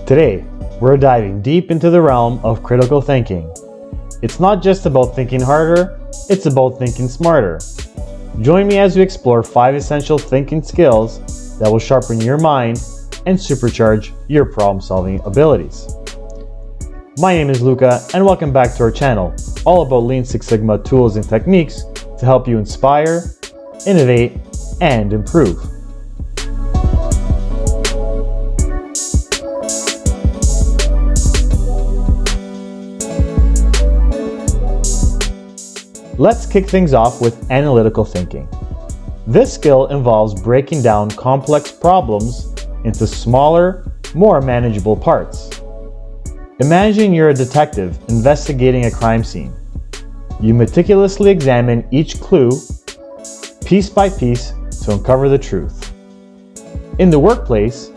Today, we're diving deep into the realm of critical thinking. It's not just about thinking harder, it's about thinking smarter. Join me as we explore 5 essential thinking skills that will sharpen your mind and supercharge your problem-solving abilities. My name is Luca, and welcome back to our channel, all about Lean Six Sigma tools and techniques to help you inspire, innovate, and improve. Let's kick things off with analytical thinking. This skill involves breaking down complex problems into smaller, more manageable parts. Imagine you're a detective investigating a crime scene. You meticulously examine each clue, piece by piece, to uncover the truth. In the workplace,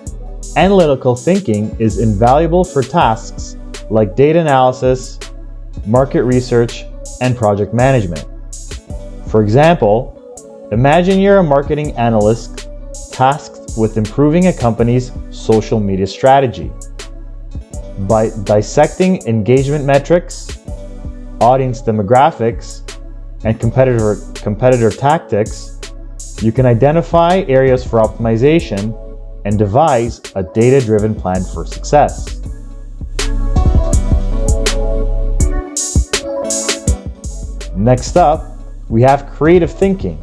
analytical thinking is invaluable for tasks like data analysis, market research, and project management. For example, imagine you're a marketing analyst tasked with improving a company's social media strategy. By dissecting engagement metrics, audience demographics, and competitor tactics, you can identify areas for optimization and devise a data-driven plan for success. Next up, we have creative thinking.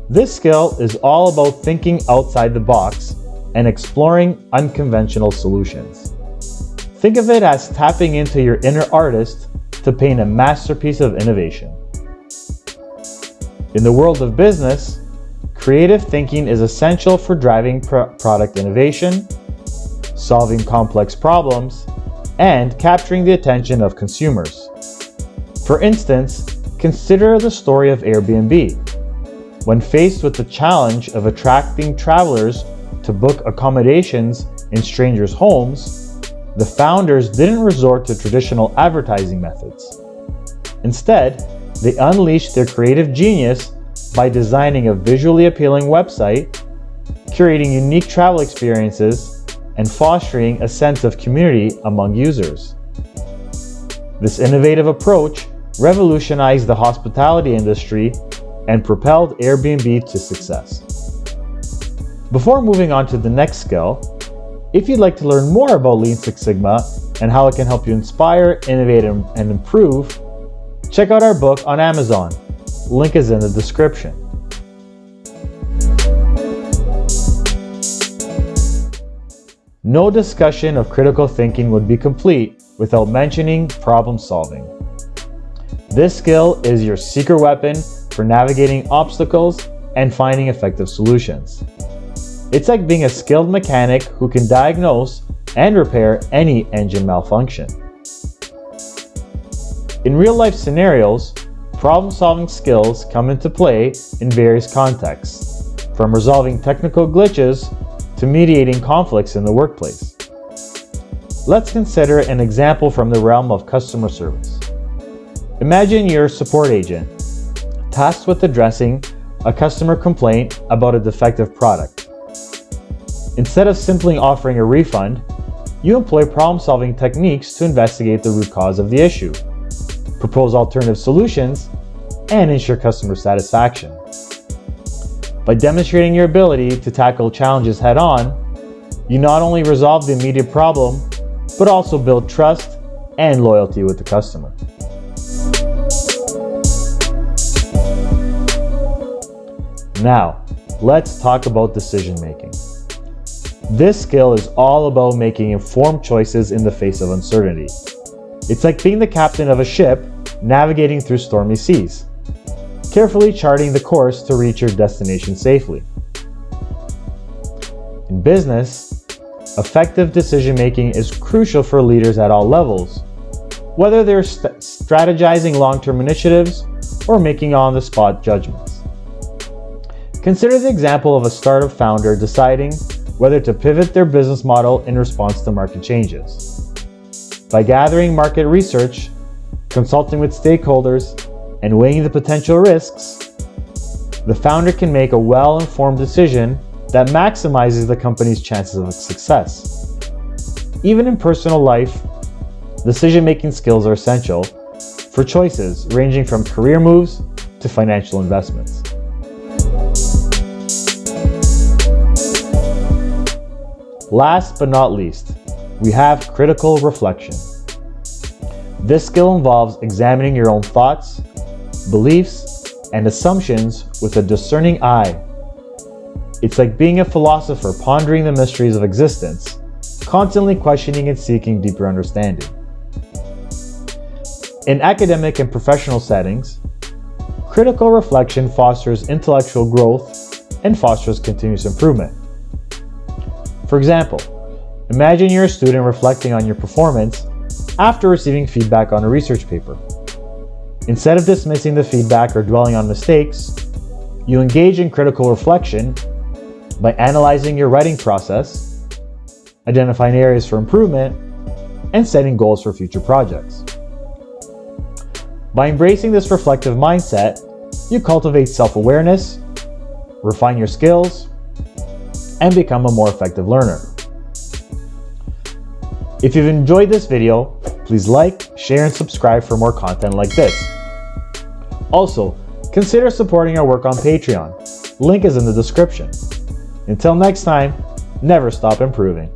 This skill is all about thinking outside the box and exploring unconventional solutions. Think of it as tapping into your inner artist to paint a masterpiece of innovation. In the world of business, creative thinking is essential for driving product innovation, solving complex problems, and capturing the attention of consumers. For instance, consider the story of Airbnb. When faced with the challenge of attracting travelers to book accommodations in strangers' homes, the founders didn't resort to traditional advertising methods. Instead, they unleashed their creative genius by designing a visually appealing website, curating unique travel experiences, and fostering a sense of community among users. This innovative approach revolutionized the hospitality industry and propelled Airbnb to success. Before moving on to the next skill, if you'd like to learn more about Lean Six Sigma and how it can help you inspire, innovate, and improve, check out our book on Amazon. Link is in the description. No discussion of critical thinking would be complete without mentioning problem solving. This skill is your secret weapon for navigating obstacles and finding effective solutions. It's like being a skilled mechanic who can diagnose and repair any engine malfunction. In real-life scenarios, problem-solving skills come into play in various contexts, from resolving technical glitches to mediating conflicts in the workplace. Let's consider an example from the realm of customer service. Imagine you're a support agent, tasked with addressing a customer complaint about a defective product. Instead of simply offering a refund, you employ problem-solving techniques to investigate the root cause of the issue, propose alternative solutions, and ensure customer satisfaction. By demonstrating your ability to tackle challenges head-on, you not only resolve the immediate problem, but also build trust and loyalty with the customer. Now, let's talk about decision making. This skill is all about making informed choices in the face of uncertainty. It's like being the captain of a ship navigating through stormy seas, carefully charting the course to reach your destination safely. In business, effective decision making is crucial for leaders at all levels, whether they're strategizing long-term initiatives or making on-the-spot judgments. Consider the example of a startup founder deciding whether to pivot their business model in response to market changes. By gathering market research, consulting with stakeholders, and weighing the potential risks, the founder can make a well-informed decision that maximizes the company's chances of success. Even in personal life, decision-making skills are essential for choices ranging from career moves to financial investments. Last but not least, we have critical reflection. This skill involves examining your own thoughts, beliefs, and assumptions with a discerning eye. It's like being a philosopher pondering the mysteries of existence, constantly questioning and seeking deeper understanding. In academic and professional settings, critical reflection fosters intellectual growth and fosters continuous improvement. For example, imagine you're a student reflecting on your performance after receiving feedback on a research paper. Instead of dismissing the feedback or dwelling on mistakes, you engage in critical reflection by analyzing your writing process, identifying areas for improvement, and setting goals for future projects. By embracing this reflective mindset, you cultivate self-awareness, refine your skills, and become a more effective learner. If you've enjoyed this video, please like, share, and subscribe for more content like this. Also, consider supporting our work on Patreon. Link is in the description. Until next time, never stop improving.